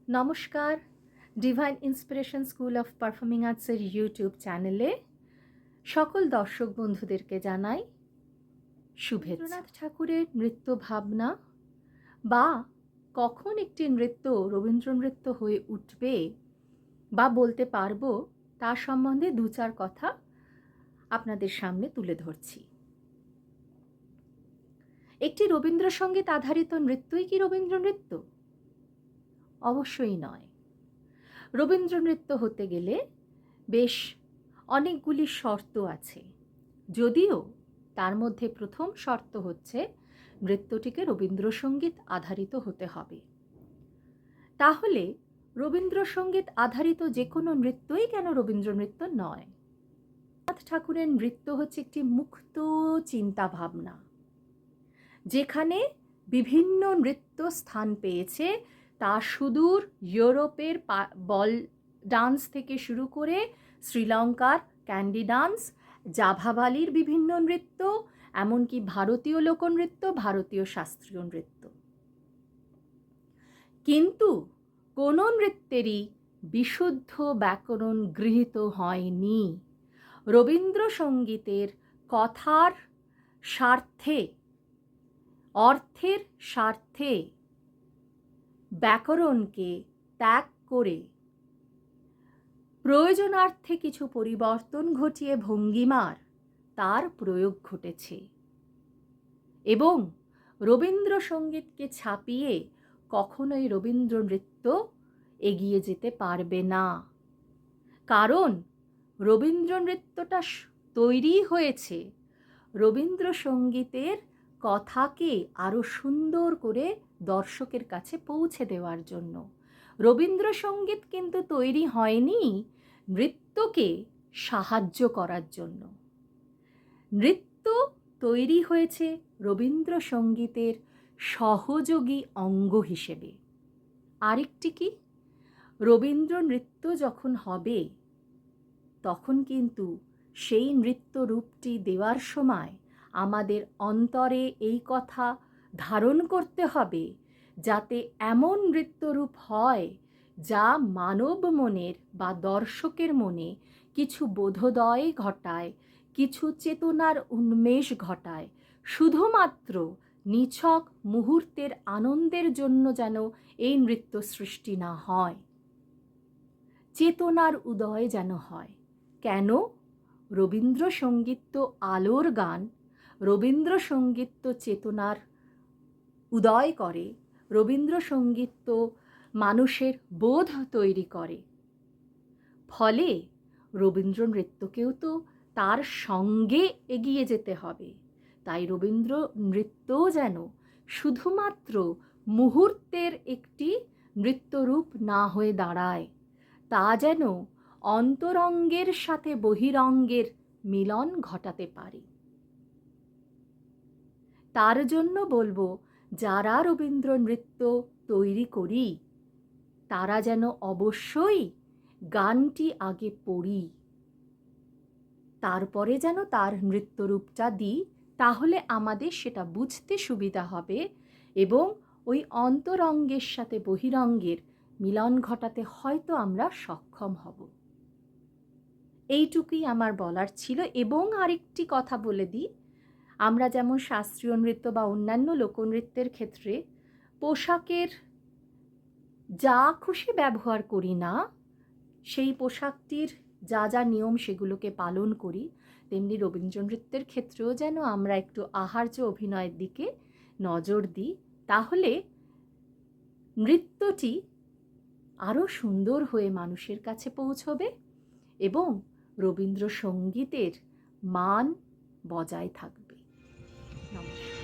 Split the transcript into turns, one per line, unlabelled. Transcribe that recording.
নমস্কার, divine inspiration school of performing আর্টসের YouTube চ্যানেলে সকল দর্শক বন্ধুদেরকে জানাই শুভেচ্ছা। রবীন্দ্রনাথ ঠাকুরের নৃত্য ভাবনা বা কখন একটি নৃত্য রবীন্দ্র নৃত্য হয়ে উঠবে বা বলতে পারবো তা সম্বন্ধে দু চার কথা আপনাদের সামনে তুলে ধরছি। একটি রবীন্দ্রসঙ্গীত আধারিত নৃত্যই কি রবীন্দ্র নৃত্য? অবশ্যই নয়। রবীন্দ্র নৃত্য হতে গেলে বেশ অনেকগুলি শর্ত আছে, যদিও তার মধ্যে প্রথম শর্ত হচ্ছে নৃত্যটিকে রবীন্দ্রসঙ্গীত আধারিত হতে হবে। তাহলে রবীন্দ্রসঙ্গীত আধারিত যে কোনো নৃত্যই কেন রবীন্দ্র নৃত্য নয়? রবীন্দ্রনাথ ঠাকুরের নৃত্য হচ্ছে একটি মুক্ত চিন্তা ভাবনা, যেখানে বিভিন্ন নৃত্য স্থান পেয়েছে। তা সুদূর ইউরোপের বল ডান্স থেকে শুরু করে শ্রীলঙ্কার ক্যান্ডি ডান্স, জাভা ভ্যালির বিভিন্ন নৃত্য, এমনকি ভারতীয় লোকনৃত্য, ভারতীয় শাস্ত্রীয় নৃত্য। কিন্তু কোনো নৃত্যেরই বিশুদ্ধ ব্যাকরণ গৃহীত হয়নি। রবীন্দ্রসঙ্গীতের কথার স্বার্থে, অর্থের স্বার্থে ব্যাকরণকে ত্যাগ করে প্রয়োজনার্থে কিছু পরিবর্তন ঘটিয়ে ভঙ্গিমার তার প্রয়োগ ঘটেছে, এবং রবীন্দ্রসঙ্গীতকে ছাপিয়ে কখনোই রবীন্দ্র নৃত্য এগিয়ে যেতে পারবে না। কারণ রবীন্দ্র নৃত্যটা তৈরি হয়েছে রবীন্দ্রসঙ্গীতের কথাকে আরও সুন্দর করে দর্শকের কাছে পৌঁছে দেওয়ার জন্য। রবীন্দ্রসঙ্গীত কিন্তু তৈরি হয়নি নৃত্যকে সাহায্য করার জন্য। নৃত্য তৈরি হয়েছে রবীন্দ্রসঙ্গীতের সহযোগী অঙ্গ হিসেবে। আরেকটি কি, রবীন্দ্র নৃত্য যখন হবে তখন কিন্তু সেই নৃত্য রূপটি দেওয়ার সময় আমাদের অন্তরে এই কথা ধারণ করতে হবে যাতে এমন নৃত্যরূপ হয় যা মানব মনের বা দর্শকের মনে কিছু বোধোদয় ঘটায়, কিছু চেতনার উন্মেষ ঘটায়। শুধুমাত্র নিছক মুহূর্তের আনন্দের জন্য যেন এই নৃত্য সৃষ্টি না হয়, চেতনার উদয় যেন হয়। কেন? রবীন্দ্রসঙ্গীত তো আলোর গান, রবীন্দ্রসঙ্গীত তো চেতনার উদয় করে, রবীন্দ্রসঙ্গীত তো মানুষের বোধ তৈরি করে। ফলে রবীন্দ্র নৃত্যকেও তো তার সঙ্গে এগিয়ে যেতে হবে। তাই রবীন্দ্র নৃত্যও যেন শুধুমাত্র মুহূর্তের একটি নৃত্যরূপ না হয়ে দাঁড়ায়, তা যেন অন্তরঙ্গের সাথে বহিরঙ্গের মিলন ঘটাতে পারে। তার জন্য বলবো, যারা রবীন্দ্র নৃত্য তৈরি করি তারা যেন অবশ্যই গানটি আগে পড়ি, তারপরে যেন তার নৃত্যরূপটা দিই। তাহলে আমাদের সেটা বুঝতে সুবিধা হবে এবং ওই অন্তরঙ্গের সাথে বহিরঙ্গের মিলন ঘটাতে হয়তো আমরা সক্ষম হব। এইটুকুই আমার বলার ছিল। এবং আরেকটি কথা বলে দিই, আমরা যেমন শাস্ত্রীয় নৃত্য বা অন্যান্য লোকনৃত্যের ক্ষেত্রে পোশাকের যা খুশি ব্যবহার করি না, সেই পোশাকটির যা যা নিয়ম সেগুলোকে পালন করি, তেমনি রবীন্দ্র নৃত্যের ক্ষেত্রেও যেন আমরা একটু আহার্য অভিনয়ের দিকে নজর দিই। তাহলে নৃত্যটি আরও সুন্দর হয়ে মানুষের কাছে পৌঁছবে এবং রবীন্দ্রসঙ্গীতের মান বজায় থাকবে। নমস্কার।